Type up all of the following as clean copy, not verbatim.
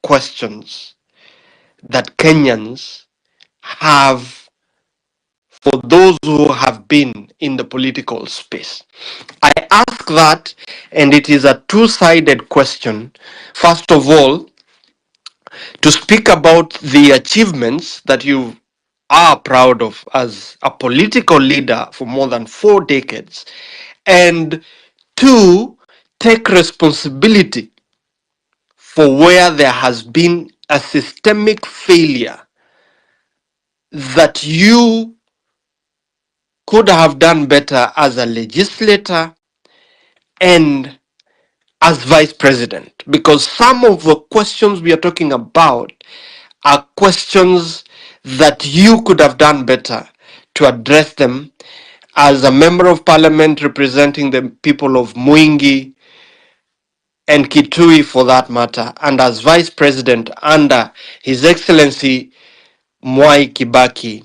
questions that Kenyans have for those who have been in the political space. I ask that, and it is a two-sided question. First of all, to speak about the achievements that you are proud of as a political leader for more than 4 decades, and two, take responsibility for where there has been a systemic failure that you could have done better as a legislator and as vice president, because some of the questions we are talking about are questions that you could have done better to address them as a member of parliament representing the people of Mwingi and Kitui for that matter, and as vice president under His Excellency Mwai Kibaki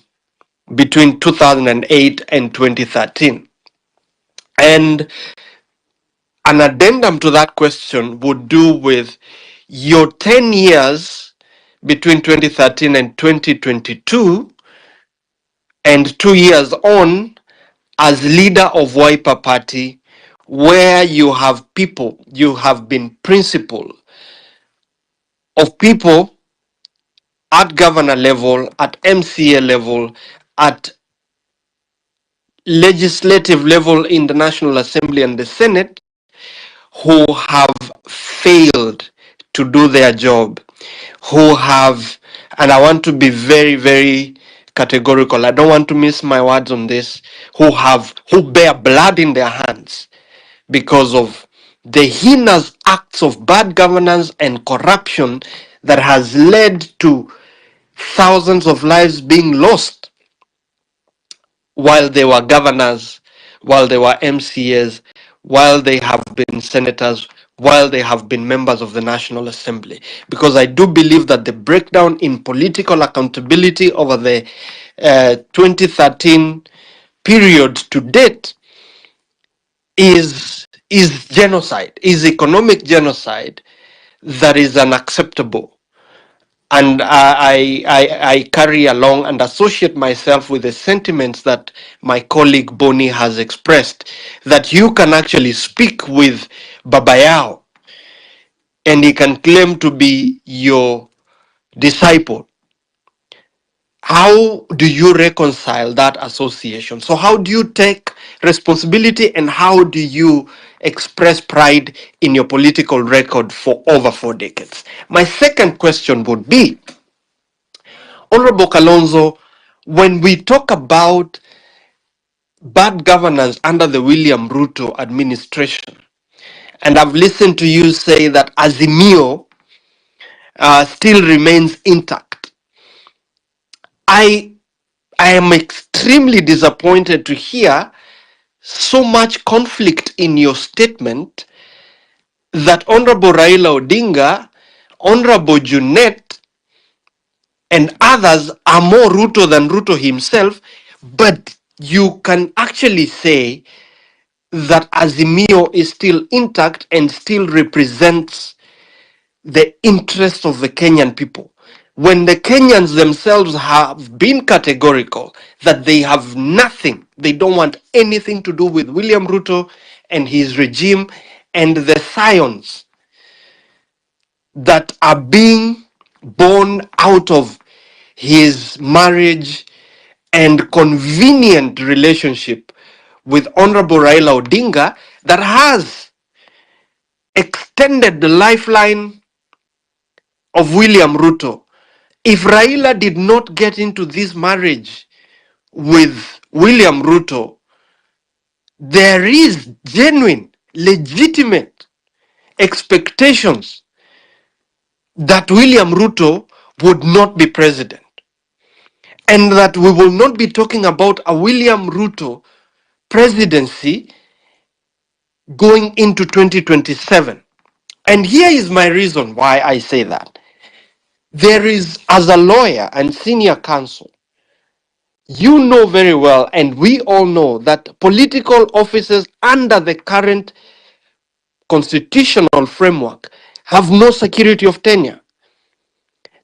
between 2008 and 2013. And an addendum to that question would do with your 10 years between 2013 and 2022, and 2 years on as leader of Wiper Party, where you have been principal of people at governor level, at MCA level, at legislative level in the National Assembly and the Senate, who have failed to do their job, who have, and I want to be very, very categorical, I don't want to miss my words on this, who bear blood in their hands because of the heinous acts of bad governance and corruption that has led to thousands of lives being lost while they were governors, while they were MCAs, while they have been senators, while they have been members of the National Assembly. Because I do believe that the breakdown in political accountability over the 2013 period to date is genocide, is economic genocide that is unacceptable. And I carry along and associate myself with the sentiments that my colleague Boni has expressed, that you can actually speak with Baba Yao and he can claim to be your disciple. How do you reconcile that association? So how do you take responsibility and how do you express pride in your political record for over 4 decades? My second question would be, Honorable Kalonzo, when we talk about bad governance under the William Ruto administration, and I've listened to you say that Azimio still remains intact, I am extremely disappointed to hear so much conflict in your statement that Honorable Raila Odinga, Honorable Junet, and others are more Ruto than Ruto himself, but you can actually say that Azimio is still intact and still represents the interests of the Kenyan people. When the Kenyans themselves have been categorical that they have nothing, they don't want anything to do with William Ruto and his regime and the scions that are being born out of his marriage and convenient relationship with Honorable Raila Odinga that has extended the lifeline of William Ruto. If Raila did not get into this marriage with William Ruto, there is genuine, legitimate expectations that William Ruto would not be president, and that we will not be talking about a William Ruto presidency going into 2027. And here is my reason why I say that. There is, as a lawyer and senior counsel, you know very well, and we all know, that political offices under the current constitutional framework have no security of tenure.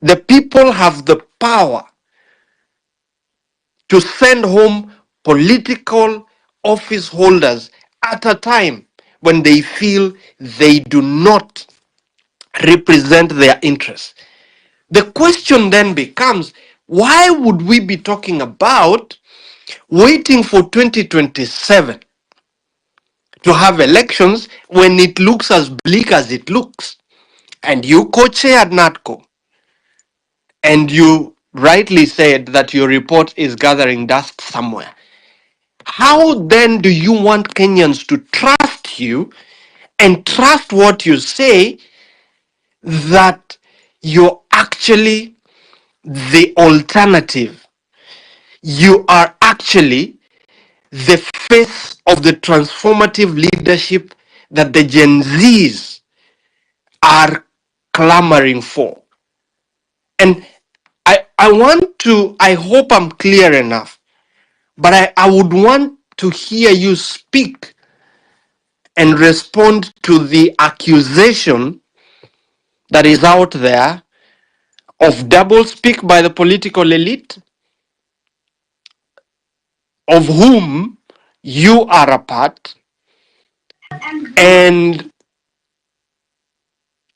The people have the power to send home political office holders at a time when they feel they do not represent their interests. The question then becomes, why would we be talking about waiting for 2027 to have elections when it looks as bleak as it looks? And you co-chaired NATCO, and you rightly said that your report is gathering dust somewhere. How then do you want Kenyans to trust you and trust what you say, that you're actually the alternative? You are actually the face of the transformative leadership that the Gen Zs are clamoring for. And I hope I'm clear enough, but I would want to hear you speak and respond to the accusation that is out there of doublespeak by the political elite, of whom you are a part, and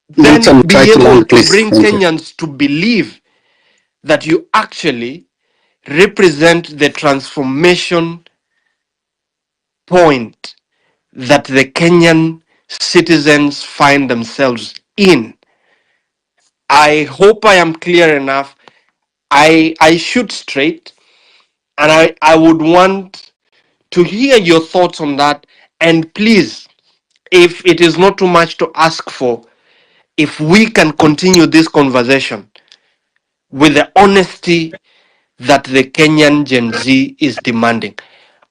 then Milton, try be to able land, to please. bring Thank you. Kenyans to believe that you actually represent the transformation point that the Kenyan citizens find themselves in. I hope I am clear enough. I shoot straight, and I would want to hear your thoughts on that. And please, if it is not too much to ask for, if we can continue this conversation with the honesty that the Kenyan Gen Z is demanding.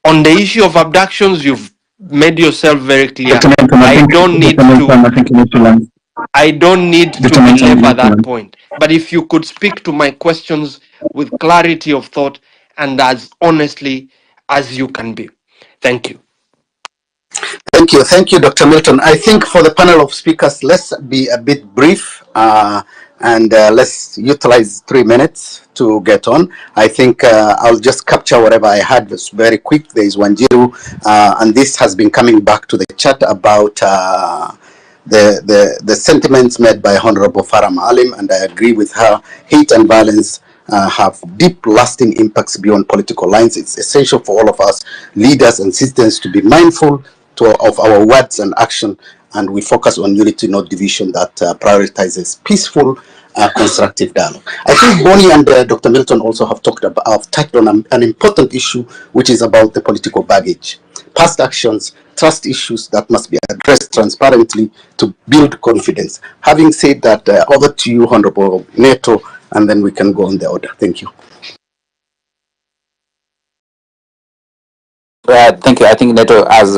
On the issue of abductions, you've made yourself very clear. Dr. Milton, I don't need Dr. Milton, to I think you need to land. I don't need to Dr. Milton, you belabor need to that land. point. But if you could speak to my questions with clarity of thought and as honestly as you can be. Thank you. Thank you, Dr. Milton. I think for the panel of speakers, let's be a bit brief and let's utilize 3 minutes to get on. I think I'll just capture whatever I had. It's very quick. There is Wanjiru, and this has been coming back to the chat about the sentiments made by Honorable Farah Maalim, and I agree with her. Hate and violence have deep, lasting impacts beyond political lines. It's essential for all of us, leaders and citizens, to be mindful of our words and action, and we focus on unity, not division, that prioritizes peaceful, constructive dialogue. I think Bonnie and Dr. Milton also have touched on an important issue, which is about the political baggage, past actions, trust issues that must be addressed transparently to build confidence. Having said that, over to you, Honorable Neto, and then we can go on the order. Thank you. Thank you. I think Neto, as